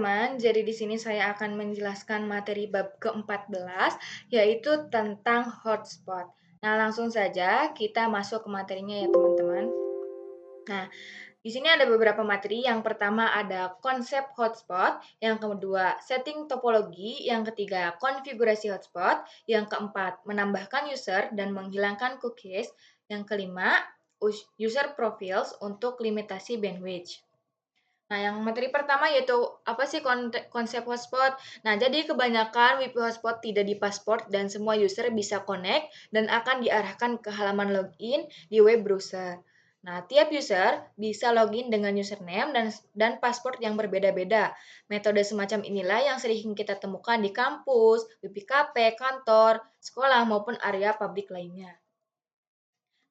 teman-teman, jadi di sini saya akan menjelaskan materi bab ke-14, yaitu tentang hotspot. Nah, langsung saja kita masuk ke materinya ya teman-teman. Nah, di sini ada beberapa materi. Yang pertama ada konsep hotspot, yang kedua setting topologi, yang ketiga konfigurasi hotspot, yang keempat menambahkan user dan menghilangkan cookies, yang kelima user profiles untuk limitasi bandwidth. Nah, yang materi pertama yaitu apa sih konsep hotspot? Nah, jadi kebanyakan WiFi hotspot tidak di pasport dan semua user bisa connect dan akan diarahkan ke halaman login di web browser. Nah, tiap user bisa login dengan username dan password yang berbeda-beda. Metode semacam inilah yang sering kita temukan di kampus, WiFi cafe, kantor, sekolah maupun area publik lainnya.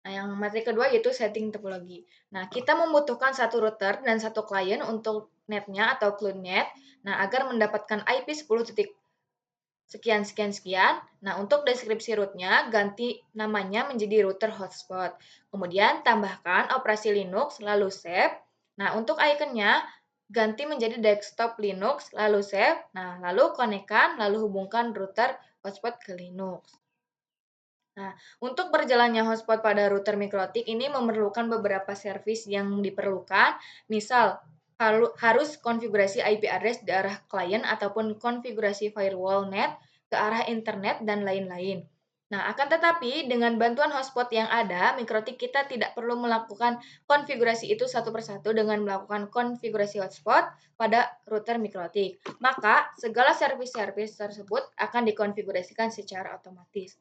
Nah, yang materi kedua yaitu setting topologi. Nah, kita membutuhkan satu router dan satu klien untuk netnya atau cloud net. Nah, agar mendapatkan IP 10 titik sekian sekian sekian. Nah, untuk deskripsi rootnya ganti namanya menjadi router hotspot. Kemudian tambahkan operasi Linux lalu save. Nah, untuk ikonnya ganti menjadi desktop Linux lalu save. Nah, lalu konekkan lalu hubungkan router hotspot ke Linux. Nah, untuk berjalannya hotspot pada router mikrotik ini memerlukan beberapa servis yang diperlukan, misal harus konfigurasi IP address di arah klien ataupun konfigurasi firewall net ke arah internet dan lain-lain. Nah, akan tetapi dengan bantuan hotspot yang ada, mikrotik kita tidak perlu melakukan konfigurasi itu satu persatu dengan melakukan konfigurasi hotspot pada router mikrotik. Maka, segala servis-servis tersebut akan dikonfigurasikan secara otomatis.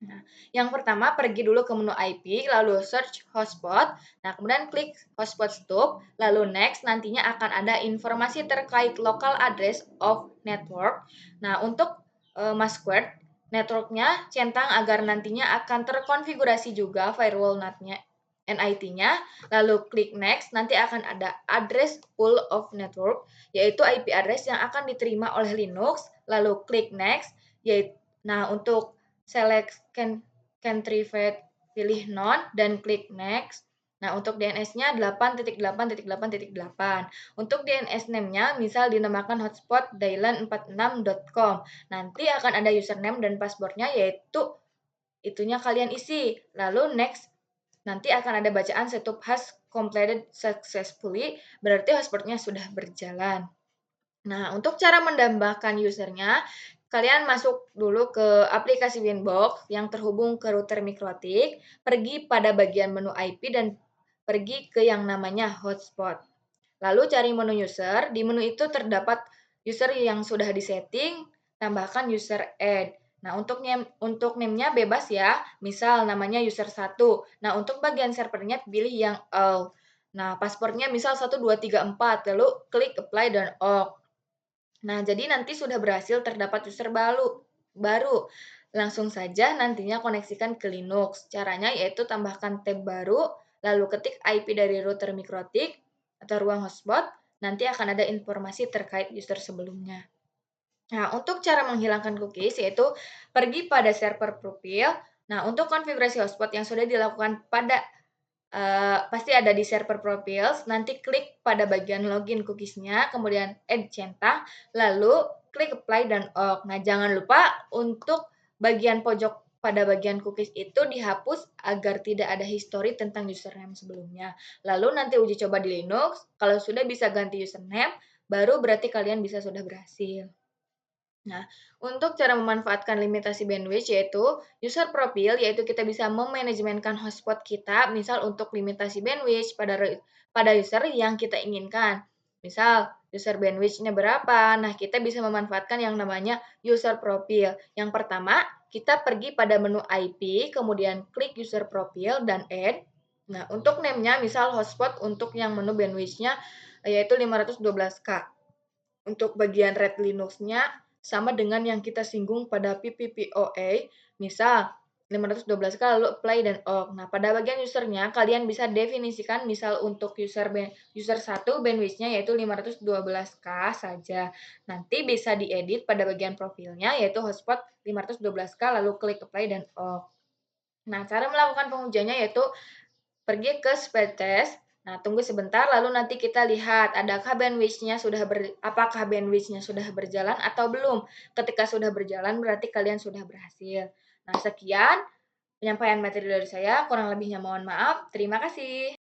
Nah, yang pertama pergi dulu ke menu IP, lalu search hotspot. Nah, kemudian klik hotspot stop, lalu next nantinya akan ada informasi terkait local address of network. Nah, untuk password networknya centang agar nantinya akan terkonfigurasi juga firewall NAT-nya NIT-nya, lalu klik next, nanti akan ada address pool of network, yaitu IP address yang akan diterima oleh Linux, lalu klik next, yaitu, nah untuk select country fed, pilih non, dan klik next. Nah, untuk DNS-nya 8.8.8.8. Untuk DNS name-nya, misal dinamakan hotspot dailan46.com. Nanti akan ada username dan password-nya, yaitu itunya kalian isi. Lalu next, nanti akan ada bacaan setup has completed successfully, berarti hotspot-nya sudah berjalan. Nah, untuk cara mendambahkan usernya, kalian masuk dulu ke aplikasi Winbox yang terhubung ke router mikrotik, pergi pada bagian menu IP dan pergi ke yang namanya hotspot. Lalu cari menu user, di menu itu terdapat user yang sudah disetting, tambahkan user add. Nah, untuk name-nya bebas ya, misal namanya user 1. Nah, untuk bagian servernya pilih yang all. Nah, passwordnya misal 1234, lalu klik apply dan OK. Nah, jadi nanti sudah berhasil terdapat user baru. Langsung saja nantinya koneksikan ke Linux. Caranya yaitu tambahkan tab baru, lalu ketik IP dari router mikrotik atau ruang hotspot, nanti akan ada informasi terkait user sebelumnya. Nah, untuk cara menghilangkan cookies yaitu pergi pada server profil. Nah, untuk konfigurasi hotspot yang sudah dilakukan pada pasti ada di server profiles, nanti klik pada bagian login cookies-nya, kemudian add centang, lalu klik apply dan OK. Nah, jangan lupa untuk bagian pojok pada bagian cookies itu dihapus agar tidak ada histori tentang username sebelumnya. Lalu nanti uji coba di Linux, kalau sudah bisa ganti username, baru berarti kalian bisa sudah berhasil. Nah, untuk cara memanfaatkan limitasi bandwidth yaitu user profile, yaitu kita bisa memanajemenkan hotspot kita, misal untuk limitasi bandwidth pada user yang kita inginkan. Misal, user bandwidth-nya berapa? Nah, kita bisa memanfaatkan yang namanya user profile. Yang pertama, kita pergi pada menu IP, kemudian klik user profile dan add. Nah, untuk name-nya, misal hotspot untuk yang menu bandwidth-nya yaitu 512K. Untuk bagian red Linux-nya sama dengan yang kita singgung pada PPPoA, misal 512K lalu apply dan OK. Nah, pada bagian usernya kalian bisa definisikan misal untuk user 1 bandwidth-nya yaitu 512K saja. Nanti bisa diedit pada bagian profilnya yaitu hotspot 512K lalu klik apply dan OK. Nah, cara melakukan pengujiannya yaitu pergi ke speed test, Nah, tunggu sebentar lalu nanti kita lihat apakah bandwidth-nya sudah berjalan atau belum. Ketika sudah berjalan berarti kalian sudah berhasil. Nah, sekian penyampaian materi dari saya, kurang lebihnya mohon maaf. Terima kasih.